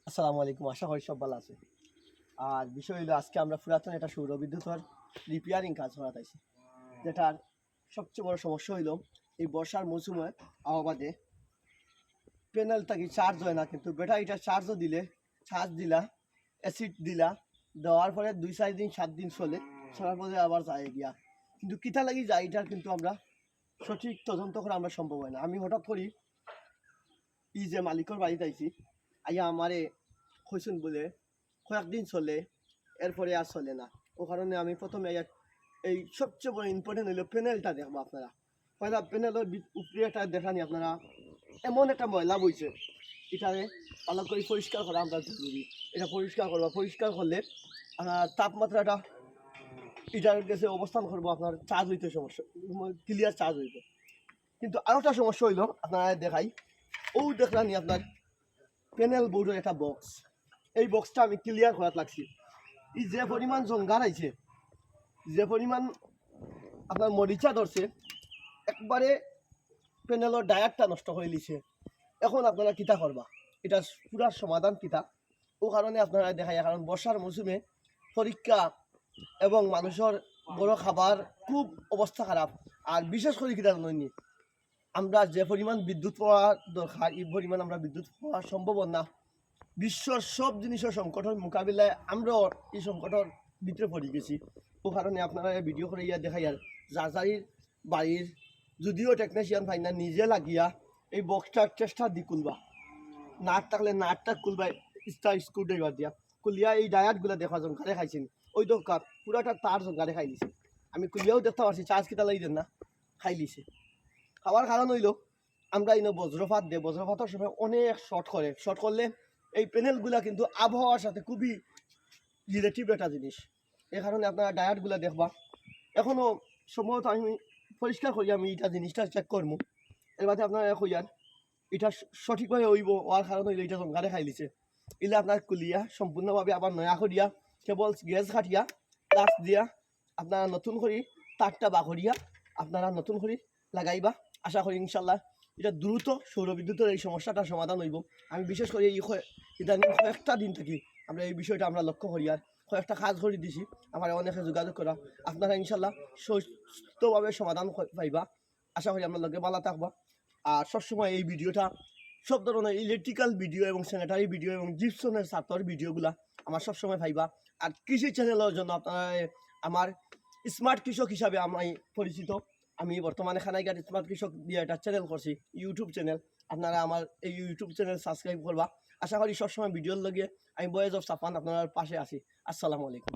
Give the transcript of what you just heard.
আসসালামু আলাইকুম, আশা করি সব ভালো আছে। আর বিষয় হলো আজকে আমরা পুরাতন একটা সৌর বিদ্যুতের রিপেয়ারিং কাজ করাতেছি, যেটার সবচেয়ে বড় সমস্যা হইল এই বর্ষার মৌসুমে আবাদে প্যানেল থাকি চার্জ হয় না, কিন্তু ব্যাটারিটা চার্জও দিলে চার্জ দিলা অ্যাসিড দিলা দেওয়ার পরে 2-4 দিন 7 দিন চলার পরে আবার যায় গিয়া, কিন্তু কিতা লাগি যায় এটার কিন্তু আমরা সঠিক তদন্ত করা আমরা সম্ভব হয় না। আমি হঠাৎ করি ই যে মালিকের বাড়িতে আইছি, আইয়া আমারে কইছেন বলে কয়েকদিন চলে, এরপরে আর চলে না। ও কারণে আমি প্রথমে এই সবচেয়ে বড় ইম্পর্টেন্ট হইলো প্যানেলটা দেখবো আপনারা। পয়লা প্যানেলের উপরে একটা দেখানি আপনারা, এমন একটা ময়লা বইছে, এটারে ভালো করে পরিষ্কার করা আমরা জরুরি। এটা পরিষ্কার করবো, পরিষ্কার করলে তাপমাত্রাটা এটার কাছে অবস্থান করবো, আপনার চার্জ হইতে সমস্যা, ক্লিয়ার চার্জ হইবে। কিন্তু আরও একটা সমস্যা হইলো আপনারা দেখাই, ও দেখলানি আপনার প্যানেল বোর্ডের একটা বক্স, এই বক্সটা আমি ক্লিয়ার করার লাগছি। এই যে পরিমাণ জঙ্গার আইছে, যে পরিমাণ আপনার মরিচা ধরছে, একবারে প্যানেলের ডায়ারটা নষ্ট করে দিছে। এখন আপনারা কিতা করবা, এটা পুরা সমাধান কিতা? ও কারণে আপনারা দেখায়, কারণ বর্ষার মৌসুমে পরীক্ষা এবং মানুষের বড় খাবার খুব অবস্থা খারাপ। আর বিশেষ করে কিতা জানি, আমরা যে পরিমাণ বিদ্যুৎ পাওয়া দরকার এই পরিমাণ আমরা বিদ্যুৎ পাওয়া সম্ভব না। বিশ্বর সব জিনিসের সংকটের মোকাবিলায় আমরাও এই সংকটের ভিতরে পড়ে গেছি। ও কারণে আপনারা ভিডিও করে ইয়া দেখাই, আর যার বাড়ির যদিও টেকনিশিয়ান পাই না, নিজে লাগিয়া এই বক্সটার চেষ্টা দি খুলবা, নাট থাকলে নাটটা খুলবা স্ক্রু ড্রাইভার দিয়া খুলিয়া এই ডায়ারগুলো দেখা জঙ্কারে খাইছেন। ওই তো পুরাটা তার জঙ্কারে খাই দিছে, আমি খুলিয়াও দেখতে পারছি চার্জ কিতা লাগি দেন না, খাই লিছে। খাওয়ার কারণ হইল আমরা ইনো বজ্রপাত দেয়, বজ্রপাতের সময় অনেক শর্ট করলে এই প্যানেলগুলা কিন্তু আবহাওয়ার সাথে খুবই রিলেটিভ একটা জিনিস। এই কারণে আপনারা ডায়ারগুলা দেখবা। এখনও সম্ভবত আমি পরিষ্কার করি, আমি এটা জিনিসটা চেক করবো, এর বাদে আপনারা কইয়ার এটা সঠিকভাবে হইব। হওয়ার কারণ হইলে এটা জঙ্গারে খাই লিছে, এলে আপনার কুলিয়া সম্পূর্ণভাবে আবার নয়া করিয়া কেবল গ্যাস খাটিয়া প্লাস দিয়া আপনারা নতুন করে তারটা বাঘরিয়া আপনারা নতুন করে লাগাইবা। আশা করি ইনশাল্লাহ এটা দ্রুত সৌরবিদ্যুতের এই সমস্যাটা সমাধান হইব। আমি বিশেষ করে এই ইদানিং কয়েকটা দিন থাকি আমরা এই বিষয়টা আমরা লক্ষ্য করি, আর কয়েকটা কাজ করে দিছি, আমার অনেকে যোগাযোগ করা। আপনারা ইনশাল্লাহ সুস্থভাবে সমাধান পাইবা। আশা করি আপনার লগে ভালো থাকবা। আর সবসময় এই ভিডিওটা সব ধরনের ইলেকট্রিক্যাল ভিডিও এবং স্যানিটারি ভিডিও এবং জিপসনের ছাত্র ভিডিওগুলা আমার সবসময় পাইবা। আর কৃষি চ্যানেলের জন্য আপনারা আমার স্মার্ট কৃষক হিসাবে আমি পরিচিত। আমি বর্তমানে খানাইঘাট স্মার্ট কৃষক দিয়ে একটা চ্যানেল করছি, ইউটিউব চ্যানেল। আপনারা আমার এই ইউটিউব চ্যানেল সাবস্ক্রাইব করবা। আশা করি সবসময় ভিডিওর লগে আমি বয়েজ অফ সাফান আপনার পাশে আছি। আসসালামু আলাইকুম।